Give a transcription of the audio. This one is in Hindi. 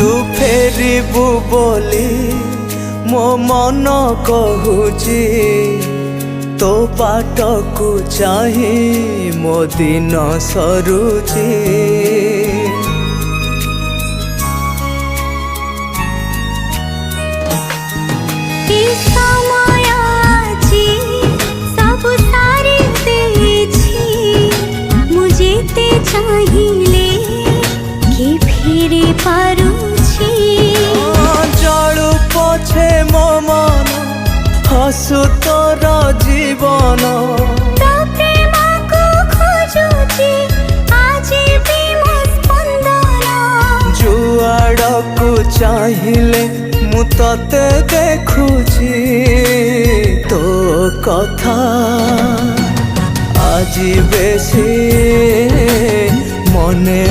तू फेरिबु बोली मो मन कहूची तो बाटकू चाही मो दिन सरुची चाहिले कि फेरि पारुछि जड़ू पछे मो मन हसु तोर जीवन तो प्रेम को खोजुछि आज भी मो स्पंदन जुआड़कू चाहिले मु तते देखुछि तो कथा आज बेसी मने